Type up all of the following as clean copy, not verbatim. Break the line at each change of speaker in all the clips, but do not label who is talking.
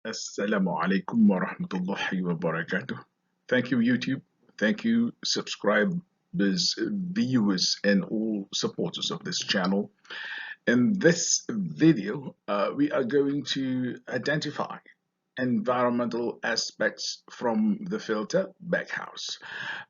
Assalamu alaikum wa rahmatullahi wa barakatuh. Thank you, YouTube. Thank you, subscribers, viewers, and all supporters of this channel. In this video, we are going to identify environmental aspects from the filter Baghouse.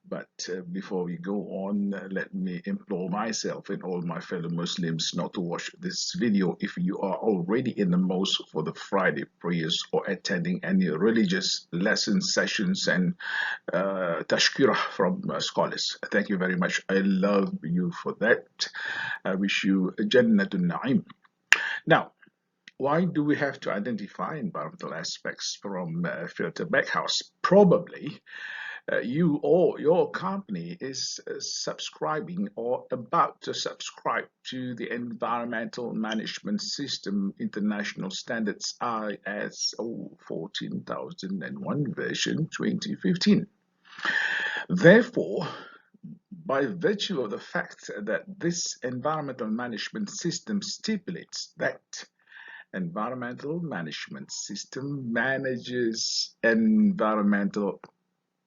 But before we go on, let me implore myself and all my fellow Muslims not to watch this video if you are already in the mosque for the Friday prayers or attending any religious lesson sessions and tashkirah from scholars. Thank you very much. I love you for that. I wish you Jannatun Na'im. Now, why do we have to identify environmental aspects from filter Baghouse? Probably you or your company is subscribing or about to subscribe to the Environmental Management System International Standards ISO 14001 version 2015. Therefore, by virtue of the fact that this environmental management system stipulates that environmental management system manages environmental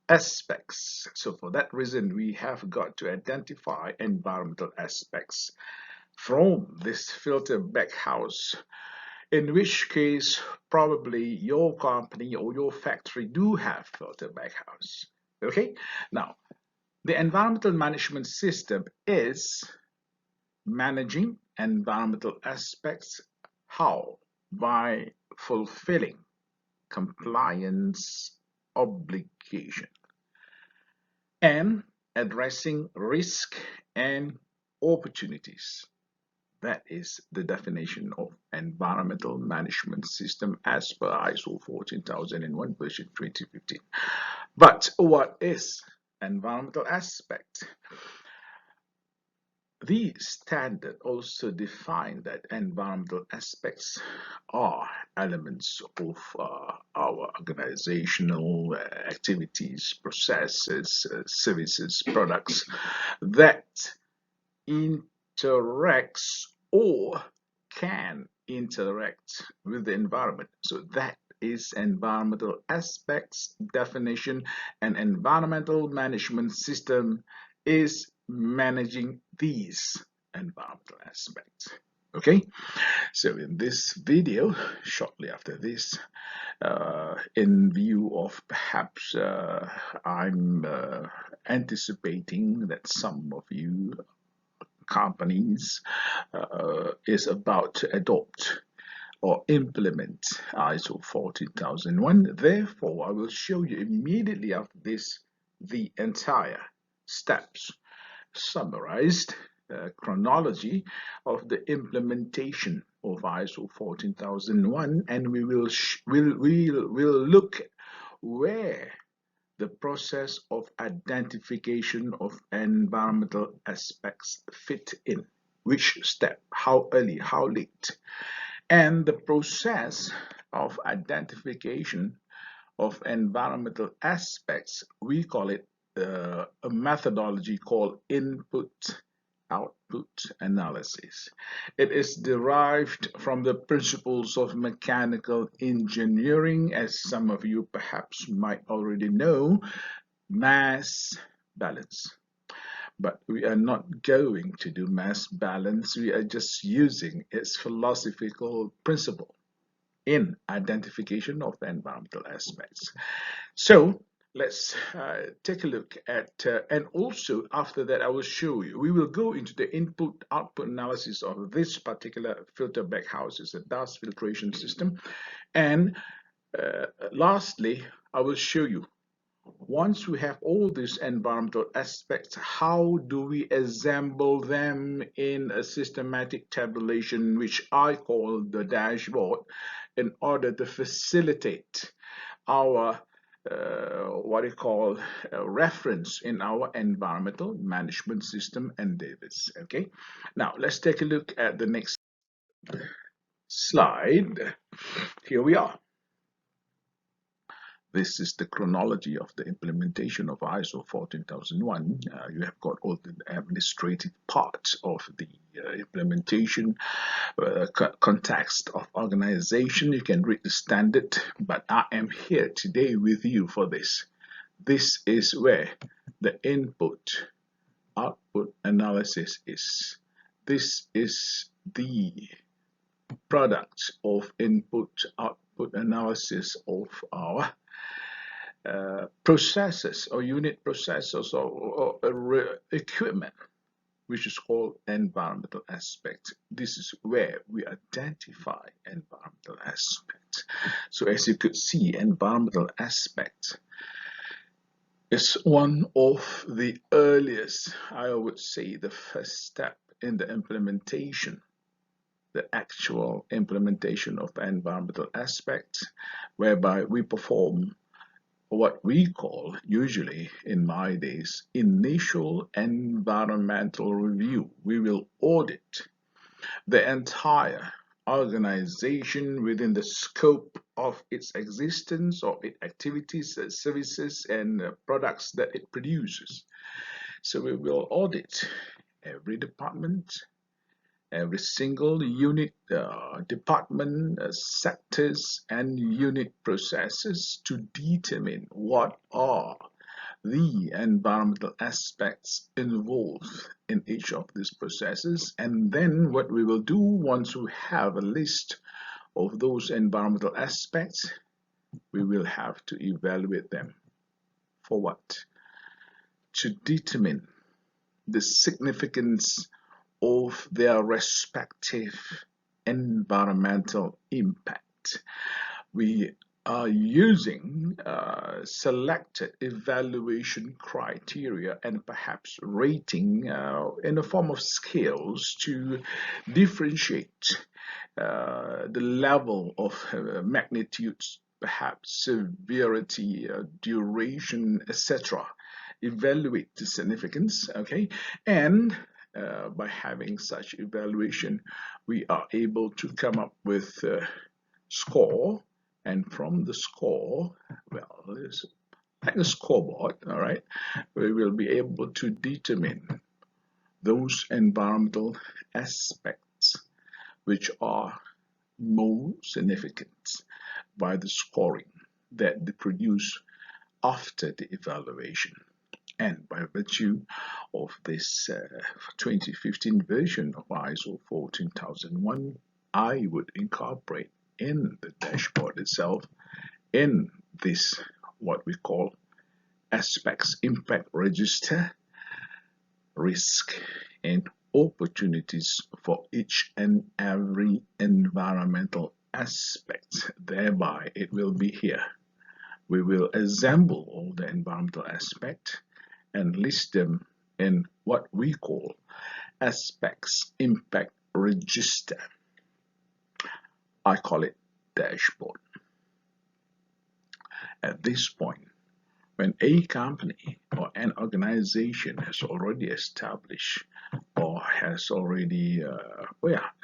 aspects. So for that reason, we have got to identify environmental aspects from this filter Baghouse, in which case probably your company or your factory do have filter Baghouse. Okay, now the environmental management system is managing environmental aspects. How? By fulfilling compliance obligation and addressing risk and opportunities. That is the definition of environmental management system as per ISO 14001 version 2015. But what is environmental aspect? The standard also define that environmental aspects are elements of our organizational activities, processes, services, products that interacts or can interact with the environment. So that is environmental aspects definition, and environmental management system is managing these environmental aspects. Okay, so in this video, shortly after this, in view of perhaps I'm anticipating that some of you companies is about to adopt or implement ISO 14001. Therefore, I will show you immediately after this the entire steps summarized chronology of the implementation of ISO 14001, and we will look where the process of identification of environmental aspects fit in, which step, how early, how late, and the process of identification of environmental aspects, we call it a methodology called input output analysis. It is derived from the principles of mechanical engineering, as some of you perhaps might already know, mass balance. But we are not going to do mass balance. We are just using its philosophical principle in identification of the environmental aspects. So let's take a look at, and also after that I will show you, we will go into the input output analysis of this particular filter Baghouse, is a dust filtration system, and lastly I will show you, once we have all these environmental aspects, how do we assemble them in a systematic tabulation, which I call the dashboard, in order to facilitate our what we call reference in our environmental management system endeavors. Okay, now let's take a look at the next slide. Here we are. This is the chronology of the implementation of ISO 14001. You have got all the administrative parts of the implementation, context of organization. You can read the standard, but I am here today with you for this. This is where the input output analysis is. This is the product of input output analysis of our processes or unit processes or equipment, which is called environmental aspect. This is where we identify environmental aspect. So as you could see, environmental aspect is one of the earliest, I would say, the first step in the implementation, the actual implementation of environmental aspects, whereby we perform what we call, usually in my days, initial environmental review. We will audit the entire organization within the scope of its existence or its activities, services, and products that it produces. So we will audit every department, every single unit, department, sectors, and unit processes to determine what are the environmental aspects involved in each of these processes. And then what we will do once we have a list of those environmental aspects, we will have to evaluate them. For what? To determine the significance of their respective environmental impact. We are using selected evaluation criteria and perhaps rating in the form of scales to differentiate the level of magnitude, perhaps severity, duration, etc. Evaluate the significance, okay, and by having such evaluation, we are able to come up with a score, and from the score, well, it's like a scoreboard, all right, we will be able to determine those environmental aspects which are more significant by the scoring that they produce after the evaluation. And by virtue of this 2015 version of ISO 14001, I would incorporate in the dashboard itself, in this what we call aspects impact register, risk and opportunities for each and every environmental aspect. Thereby, it will be here. We will assemble all the environmental aspects and list them in what we call aspects impact register. I call it dashboard. At this point, when a company or an organization has already established or has already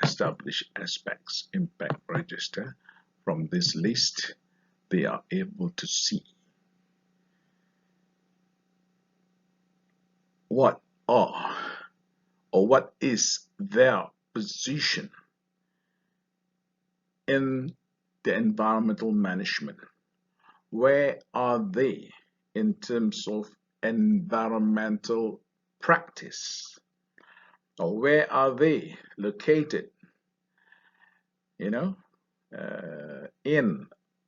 established aspects impact register, from this list, they are able to see what are or what is their position in the environmental management. Where are they in terms of environmental practice? Or where are they located, in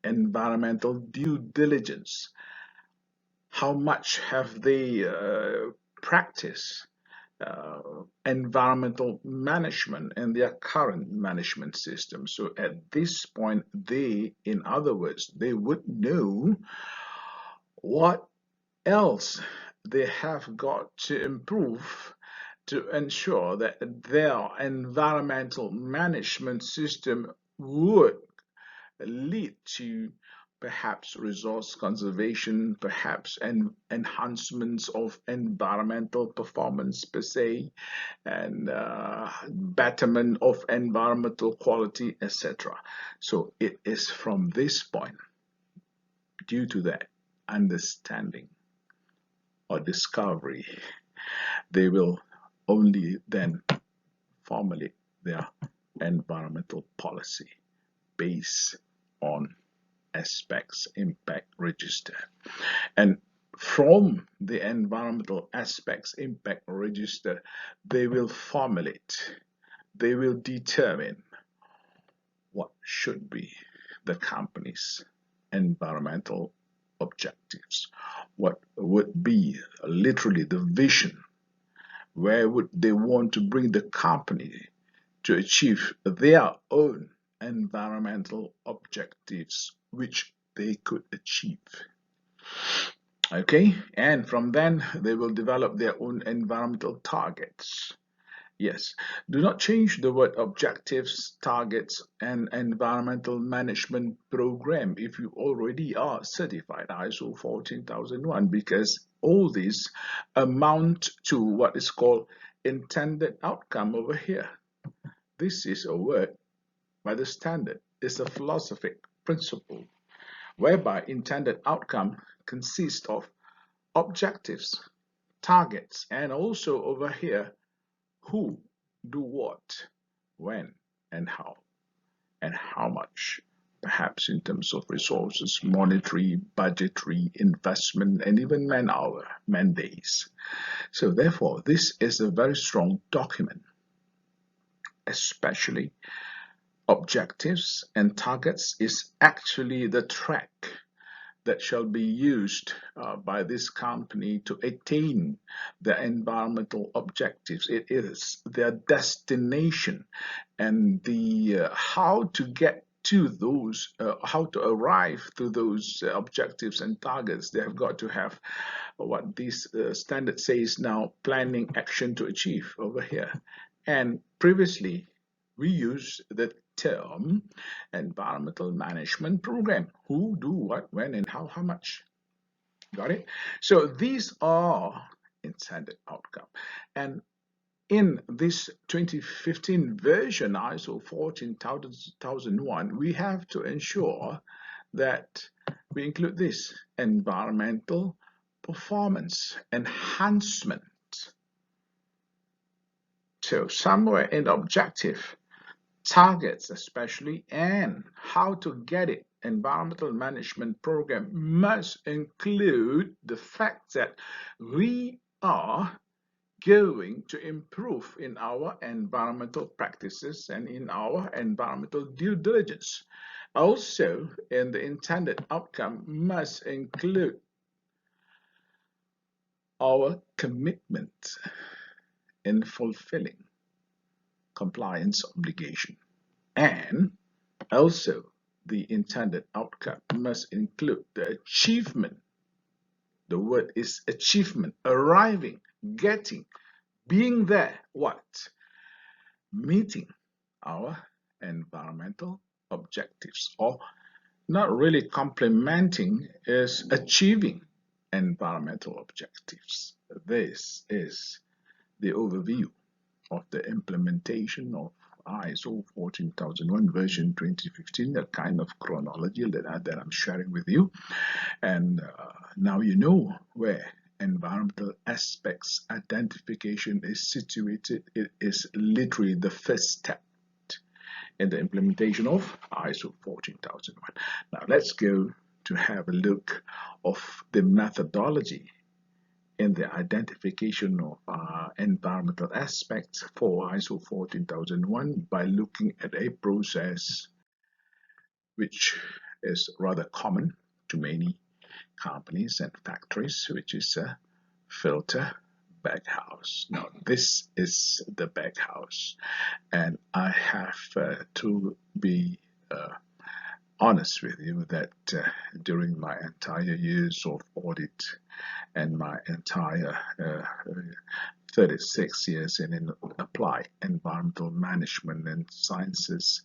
environmental due diligence? How much have they practiced environmental management in their current management system? So at this point, they, in other words, they would know what else they have got to improve to ensure that their environmental management system would lead to perhaps resource conservation, perhaps enhancements of environmental performance per se, and betterment of environmental quality, etc. So it is from this point due to that understanding or discovery, they will only then formulate their environmental policy based on aspects impact register. And from the environmental aspects impact register, they will formulate, they will determine what should be the company's environmental objectives, what would be literally the vision, where would they want to bring the company to achieve their own environmental objectives, which they could achieve. Okay, and from then they will develop their own environmental targets. Yes, do not change the word objectives, targets, and environmental management program if you already are certified ISO 14001, because all these amount to what is called intended outcome over here. This is a word by the standard. It's a philosophic principle whereby intended outcome consists of objectives, targets, and also over here, who, do what, when, and how much, perhaps in terms of resources, monetary, budgetary, investment, and even man-hour, man-days. So therefore, this is a very strong document, especially objectives and targets is actually the track that shall be used by this company to attain the environmental objectives. It is their destination, and the how to get to those, how to arrive to those objectives and targets. They have got to have what this standard says now, planning action to achieve over here. And previously, we used the term environmental management program. Who, do what, when, and how much. Got it? So these are intended outcome. And in this 2015 version ISO 14001, we have to ensure that we include this environmental performance enhancement. So somewhere in the objective, targets especially, and how to get it, environmental management program must include the fact that we are going to improve in our environmental practices and in our environmental due diligence. Also, in the intended outcome must include our commitment in fulfilling compliance obligation. And also, the intended outcome must include the achievement. The word is achievement, arriving, getting, being there, what? Meeting our environmental objectives, or not really complementing, is achieving environmental objectives. This is the overview of the implementation of ISO 14001 version 2015, a kind of chronology that I'm sharing with you. And now you know where environmental aspects identification is situated. It is literally the first step in the implementation of ISO 14001. Now let's go to have a look of the methodology in the identification of environmental aspects for ISO 14001 by looking at a process which is rather common to many companies and factories, which is a filter baghouse. Now, this is the baghouse, and I have to be honest with you that during my entire years of audit and my entire 36 years in applied environmental management and sciences,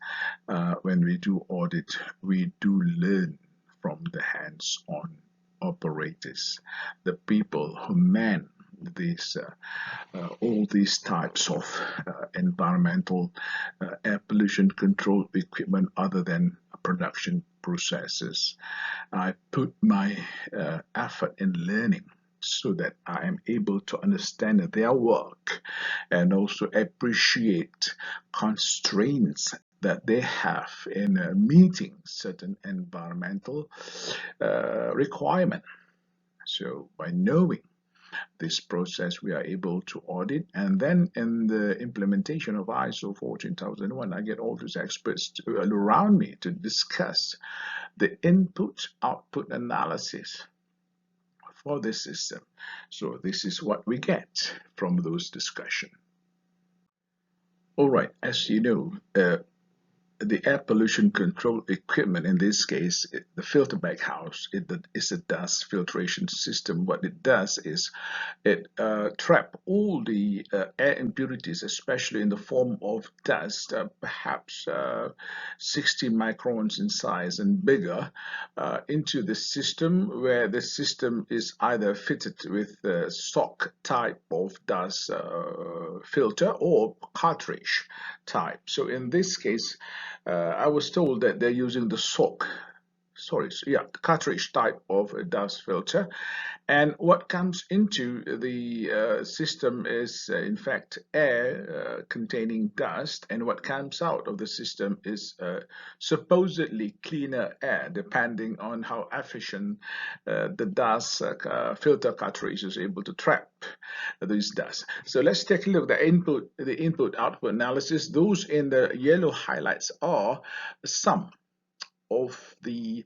when we do audit, we do learn from the hands-on operators, the people who man these all these types of environmental air pollution control equipment other than production processes. I put my effort in learning so that I am able to understand their work and also appreciate constraints that they have in meeting certain environmental requirement. So by knowing this process, we are able to audit. And then in the implementation of ISO 14001, I get all these experts around me to discuss the input-output analysis for this system. So this is what we get from those discussions. All right, as you know, the air pollution control equipment, in this case, the filter baghouse, is a dust filtration system. What it does is it traps all the air impurities, especially in the form of dust, perhaps 60 microns in size and bigger, into the system, where the system is either fitted with a sock type of dust filter or cartridge type. So in this case, I was told that they're using the cartridge type of a dust filter. And what comes into the system is, in fact, air containing dust, and what comes out of the system is supposedly cleaner air, depending on how efficient the dust filter cartridge is able to trap these dust. So let's take a look at the input-output analysis. Those in the yellow highlights are some of the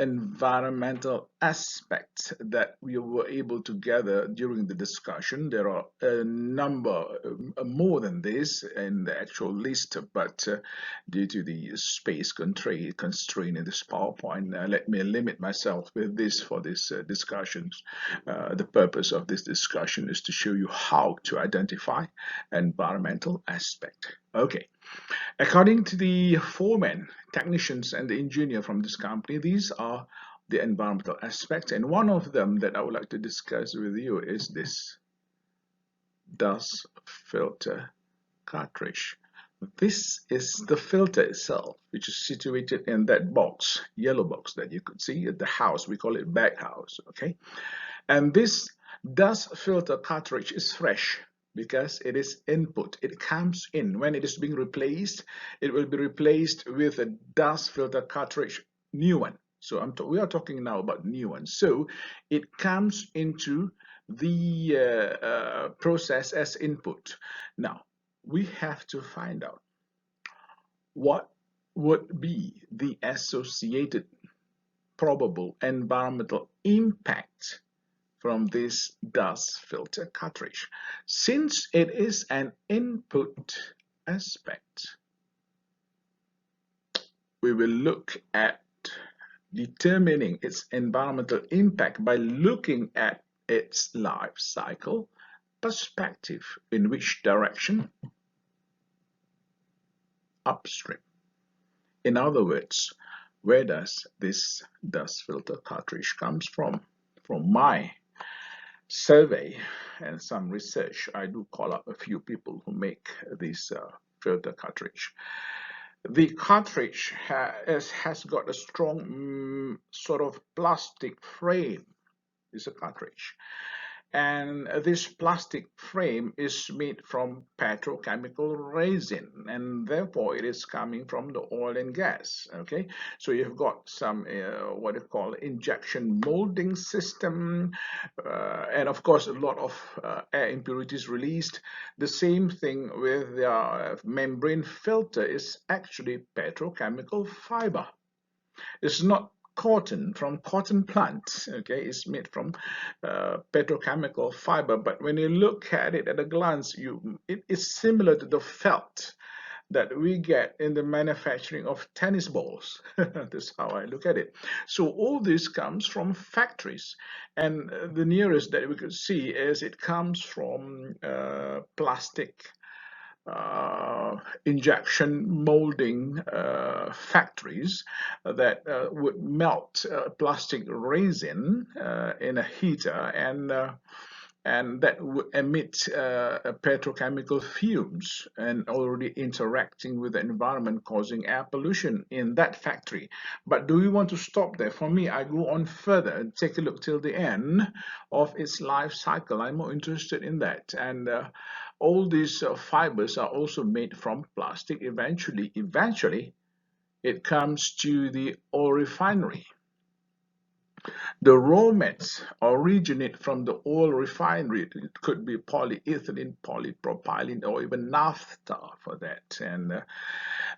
environmental aspects that we were able to gather during the discussion. There are a number more than this in the actual list, but due to the space constraint in this PowerPoint, let me limit myself with this for this discussions. The purpose of this discussion is to show you how to identify environmental aspect. Okay. According to the foremen, technicians, and the engineer from this company, these are the environmental aspects. And one of them that I would like to discuss with you is this dust filter cartridge. This is the filter itself, which is situated in that box, yellow box that you could see at the house. We call it baghouse, okay? And this dust filter cartridge is fresh, because it is input. It comes in. When it is being replaced, it will be replaced with a dust filter cartridge, new one. So we are talking now about new ones. So it comes into the process as input. Now, we have to find out what would be the associated probable environmental impact from this dust filter cartridge. Since it is an input aspect, we will look at determining its environmental impact by looking at its life cycle perspective. In which direction? Upstream. In other words, where does this dust filter cartridge comes from? From my survey and some research, I do call up a few people who make this filter cartridge. The cartridge has got a strong sort of plastic frame. It's a cartridge. And this plastic frame is made from petrochemical resin, and therefore it is coming from the oil and gas. Okay, so you've got some what you call injection molding system, and of course a lot of air impurities released. The same thing with the membrane filter is actually petrochemical fiber. It's not cotton from cotton plant. Okay, it's made from petrochemical fiber, but when you look at it at a glance, it is similar to the felt that we get in the manufacturing of tennis balls. That's how I look at it. So all this comes from factories, and the nearest that we could see is it comes from plastic injection molding factories that would melt plastic resin in a heater and that would emit petrochemical fumes and already interacting with the environment, causing air pollution in that factory. But do we want to stop there? For me, I go on further and take a look till the end of its life cycle. I'm more interested in that. And all these fibers are also made from plastic. Eventually, it comes to the oil refinery. The raw mats originate from the oil refinery. It could be polyethylene, polypropylene, or even naphtha for that. And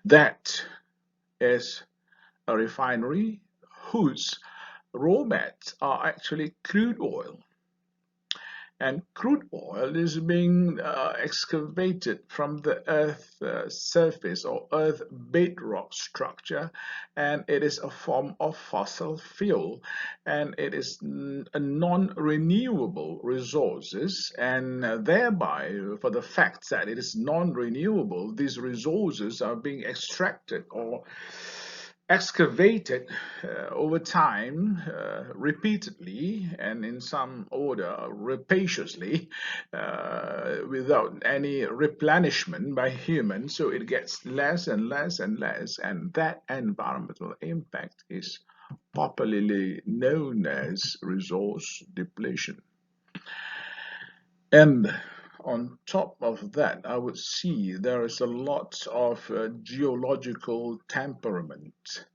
that is a refinery whose raw mats are actually crude oil. And crude oil is being excavated from the earth surface or earth bedrock structure, and it is a form of fossil fuel, and it is a non-renewable resources, and thereby, for the fact that it is non-renewable, these resources are being extracted or excavated over time, repeatedly, and in some order rapaciously, without any replenishment by humans. So it gets less and less and less, and that environmental impact is popularly known as resource depletion. And on top of that, I would see there is a lot of geological temperament.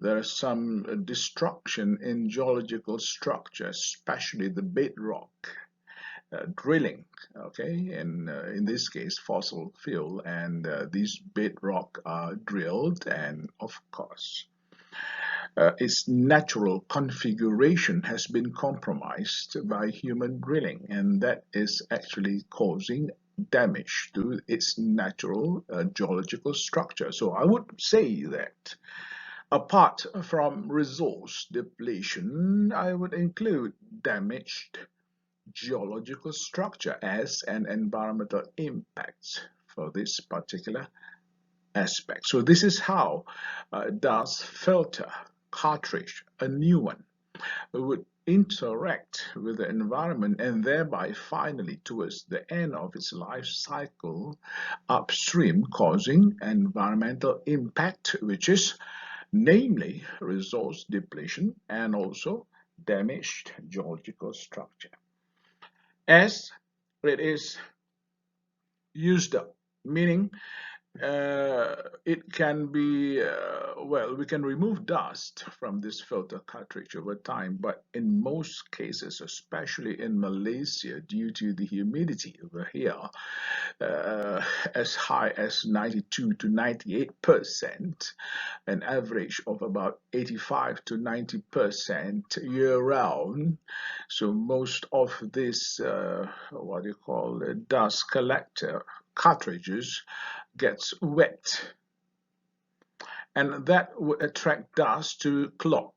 There is some destruction in geological structure, especially the bedrock drilling. Okay, and in this case, fossil fuel, and these bedrock are drilled, and of course, its natural configuration has been compromised by human drilling, and that is actually causing damage to its natural geological structure. So I would say that apart from resource depletion, I would include damaged geological structure as an environmental impact for this particular aspect. So this is how dust filter cartridge, a new one, would interact with the environment, and thereby finally towards the end of its life cycle upstream, causing environmental impact, which is namely resource depletion and also damaged geological structure. As it is used up, meaning it can be, well, we can remove dust from this filter cartridge over time, but in most cases, especially in Malaysia, due to the humidity over here, as high as 92 to 98%, an average of about 85 to 90% year round. So most of this, what do you call it, dust collector cartridges gets wet, and that would attract dust to clog.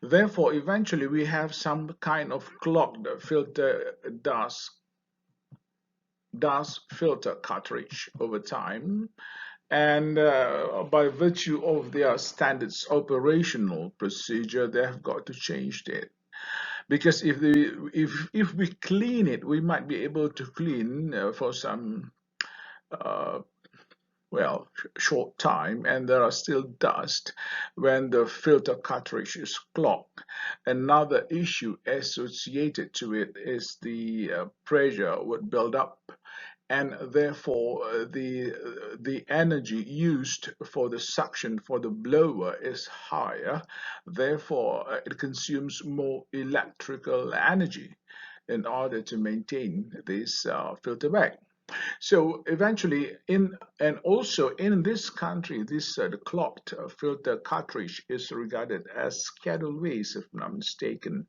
Therefore, eventually we have some kind of clogged filter dust filter cartridge over time, and by virtue of their standards operational procedure, they have got to change it. Because if we clean it, we might be able to clean for some uh, well, short time, and there are still dust when the filter cartridge is clogged. Another issue associated to it is the pressure would build up, and therefore the energy used for the suction for the blower is higher. Therefore, it consumes more electrical energy in order to maintain this filter bag. So eventually, also in this country, this the clogged filter cartridge is regarded as scheduled waste, if I'm not mistaken.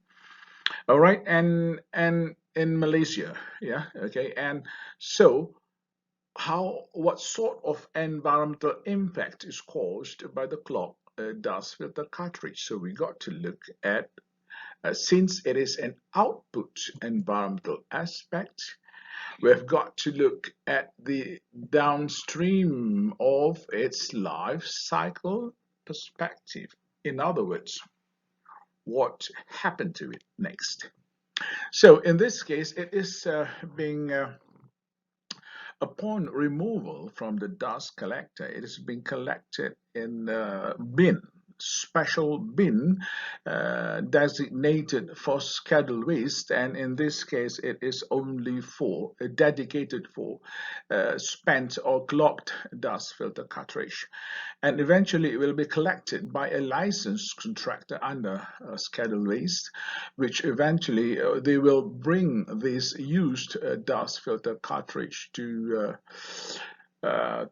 All right, and in Malaysia, yeah, okay, and so what sort of environmental impact is caused by the clogged dust filter cartridge? So we got to look at since it is an output environmental aspect, we've got to look at the downstream of its life cycle perspective. In other words, what happened to it next? So in this case, it is being upon removal from the dust collector, it is being collected in a bin, special bin designated for scheduled waste, and in this case, it is only for dedicated for spent or clogged dust filter cartridge, and eventually it will be collected by a licensed contractor under scheduled waste, which eventually they will bring this used dust filter cartridge to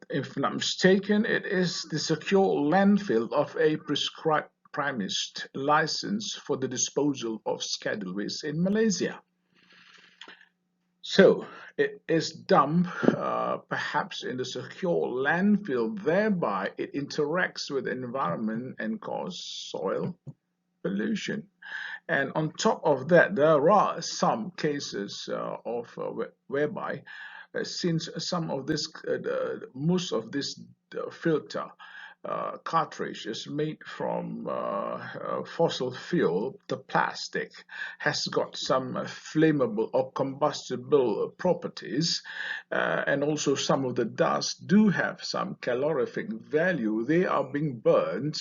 if I'm not mistaken, it is the secure landfill of a prescribed premised license for the disposal of scheduled waste in Malaysia. So it is dumped perhaps in the secure landfill, thereby it interacts with the environment and causes soil pollution. And on top of that, there are some cases whereby, since some of this, most of this filter cartridge is made from fossil fuel, the plastic has got some flammable or combustible properties, and also some of the dust do have some calorific value. They are being burned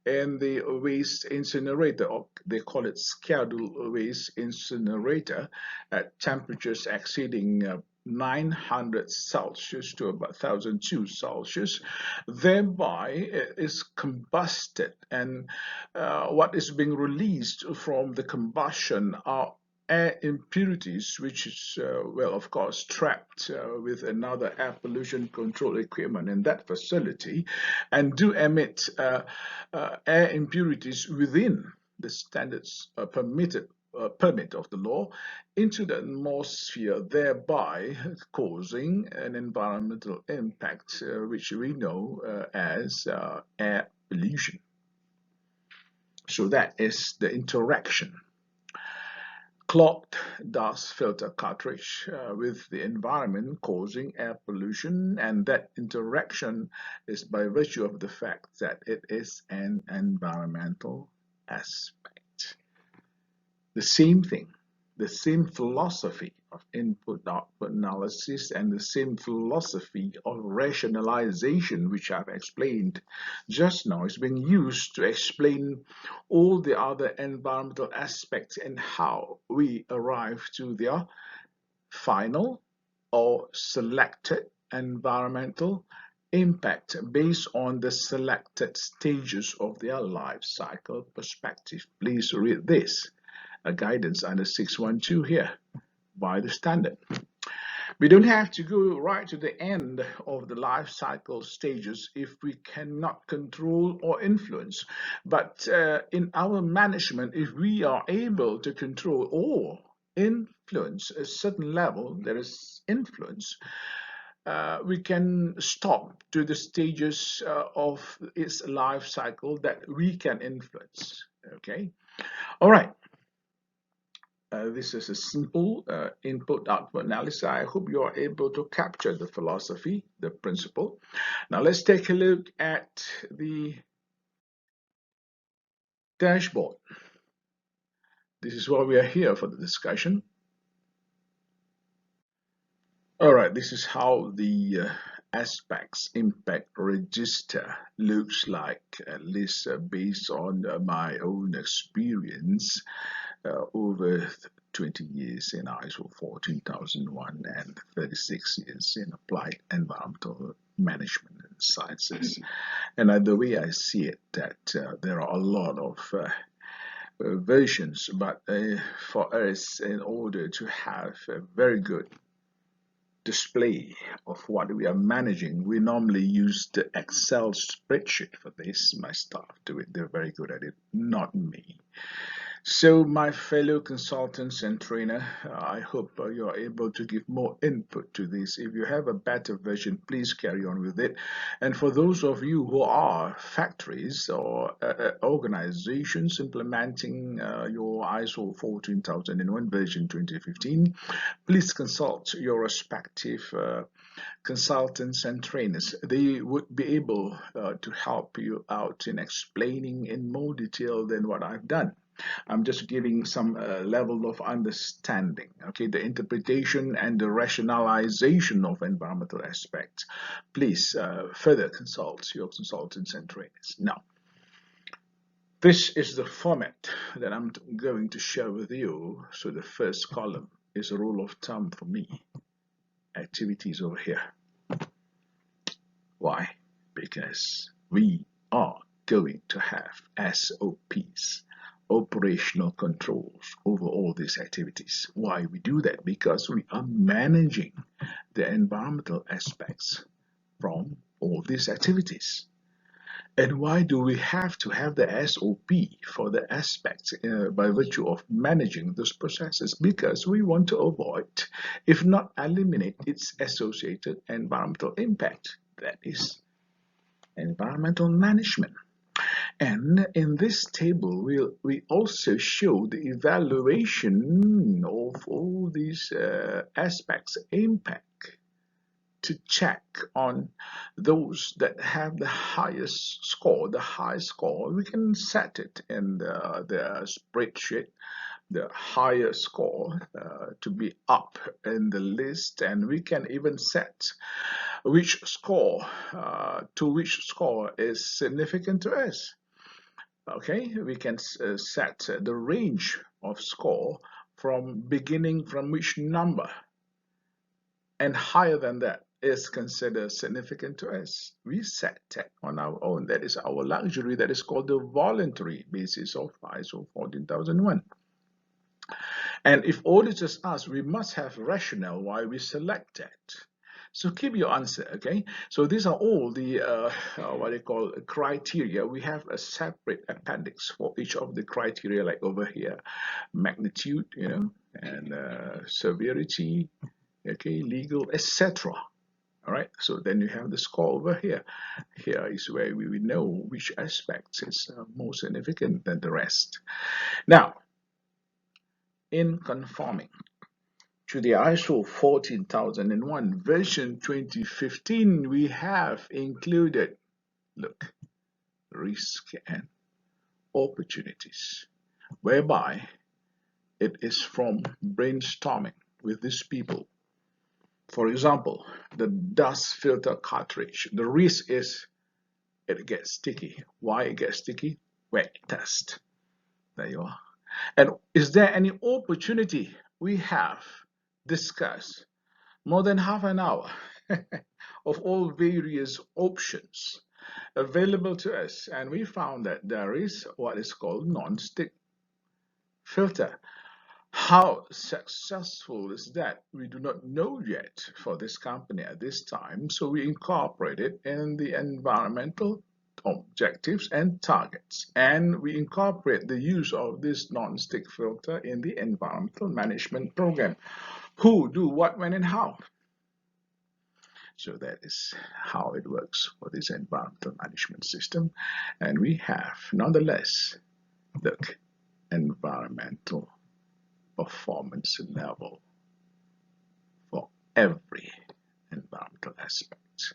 in the waste incinerator, or they call it scheduled waste incinerator, at temperatures exceeding 900 Celsius to about 1002 Celsius, thereby it is combusted, and what is being released from the combustion are air impurities, which is, well, of course, trapped with another air pollution control equipment in that facility, and do emit air impurities within the standards permit of the law into the atmosphere, thereby causing an environmental impact, which we know as air pollution. So that is the interaction. Clogged dust filter cartridge with the environment causing air pollution, and that interaction is by virtue of the fact that it is an environmental aspect. The same thing, the same philosophy of input-output analysis and the same philosophy of rationalization, which I've explained just now, is being used to explain all the other environmental aspects and how we arrive to their final or selected environmental impact based on the selected stages of their life cycle perspective. Please read this, a guidance under 612 here by the standard. We don't have to go right to the end of the life cycle stages if we cannot control or influence. But in our management, if we are able to control or influence a certain level, there is influence, we can stop to the stages of its life cycle that we can influence. Okay, all right. This is a simple input-output analysis. I hope you are able to capture the philosophy, the principle. Now let's take a look at the dashboard. This is why we are here for the discussion. All right, this is how the aspects impact register looks like, at least based on my own experience over 20 years in ISO 14001 and 36 years in applied environmental management and sciences. And the way I see it, that there are a lot of versions, but for us, in order to have a very good display of what we are managing, we normally use the Excel spreadsheet for this. My staff do it, they're very good at it, not me. So my fellow consultants and trainer, I hope you are able to give more input to this. If you have a better version, please carry on with it. And for those of you who are factories or organizations implementing your ISO 14001 version 2015, please consult your respective consultants and trainers. They would be able to help you out in explaining in more detail than what I've done. I'm just giving some level of understanding, okay, the interpretation and the rationalization of environmental aspects. Please further consult your consultants and trainers. Now, this is the format that I'm going to share with you. So the first column is a rule of thumb for me. Activities over here. Why? Because we are going to have SOPs, operational controls over all these activities. Why we do that? Because we are managing the environmental aspects from all these activities. And why do we have to have the SOP for the aspects by virtue of managing those processes? Because we want to avoid, if not eliminate, its associated environmental impact. That is environmental management. And in this table, we also show the evaluation of all these aspects impact to check on those that have the highest score. The highest score, we can set it in the spreadsheet, the higher score to be up in the list, and we can even set which score to which score is significant to us. Okay, we can set the range of score from beginning from which number, and higher than that is considered significant to us. We set that on our own. That is our luxury. That is called the voluntary basis of ISO 14001. And if auditors ask, we must have rationale why we select that. So keep your answer, okay? So these are all the what they call criteria. We have a separate appendix for each of the criteria, like over here, magnitude, you know, and severity, okay, legal, etc. All right, so then you have the score over here. Here is where we will know which aspect is more significant than the rest. Now, in conforming to the ISO 14001 version 2015, we have included, look, risk and opportunities, whereby it is from brainstorming with these people. For example, the dust filter cartridge, the risk is it gets sticky. Why it gets sticky? Wet dust. There you are. And is there any opportunity? We have discussed more than half an hour of all various options available to us, and we found that there is what is called non-stick filter. How successful is that? We do not know yet for this company at this time, so we incorporate it in the environmental objectives and targets, and we incorporate the use of this non-stick filter in the environmental management program. Who, do, what, when, and how. So that is how it works for this environmental management system. And we have, nonetheless, look, environmental performance level for every environmental aspect.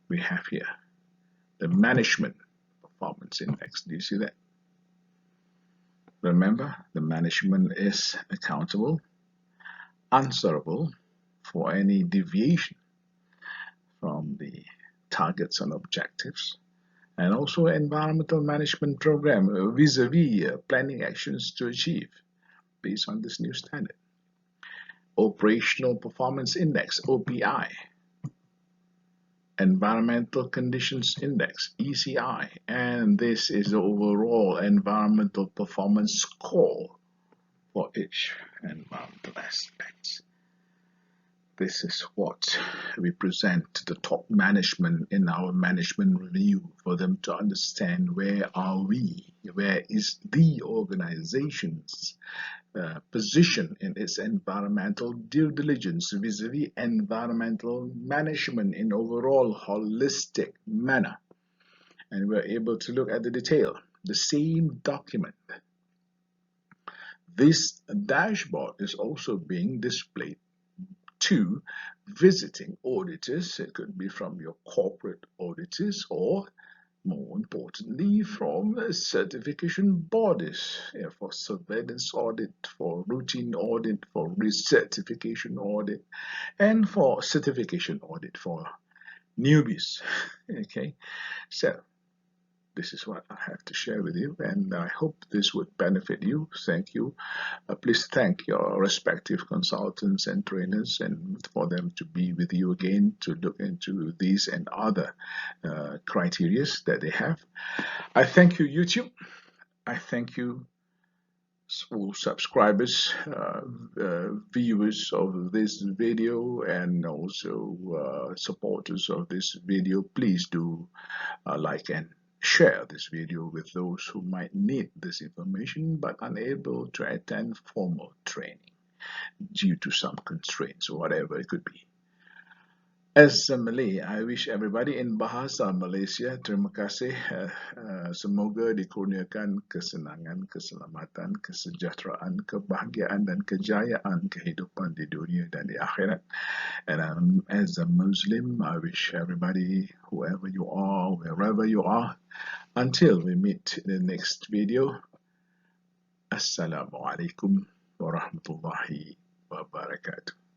We have here the management performance index. Do you see that? Remember, the management is accountable, answerable for any deviation from the targets and objectives, and also environmental management program vis-a-vis planning actions to achieve based on this new standard. Operational Performance Index, OPI. Environmental Conditions Index, ECI. And this is the overall environmental performance score for each environmental aspect. This is what we present to the top management in our management review for them to understand where are we, where is the organization's position in its environmental due diligence vis-a-vis environmental management in overall holistic manner. And we're able to look at the detail, the same document. This dashboard is also being displayed to visiting auditors. It could be from your corporate auditors or more importantly, from certification bodies, for surveillance audit, for routine audit, for recertification audit, and for certification audit for newbies. Okay, so this is what I have to share with you, and I hope this would benefit you. Thank you. Please thank your respective consultants and trainers, and for them to be with you again to look into these and other criteria that they have. I thank you, YouTube. I thank you, all subscribers, viewers of this video, and also supporters of this video. Please do like and share this video with those who might need this information but unable to attend formal training due to some constraints or whatever it could be. As a Malay, I wish everybody in bahasa Malaysia, terima kasih. Semoga dikurniakan kesenangan, keselamatan, kesejahteraan, kebahagiaan, dan kejayaan kehidupan di dunia dan di akhirat. And as a Muslim, I wish everybody, whoever you are, wherever you are, until we meet in the next video, Assalamualaikum warahmatullahi wabarakatuh.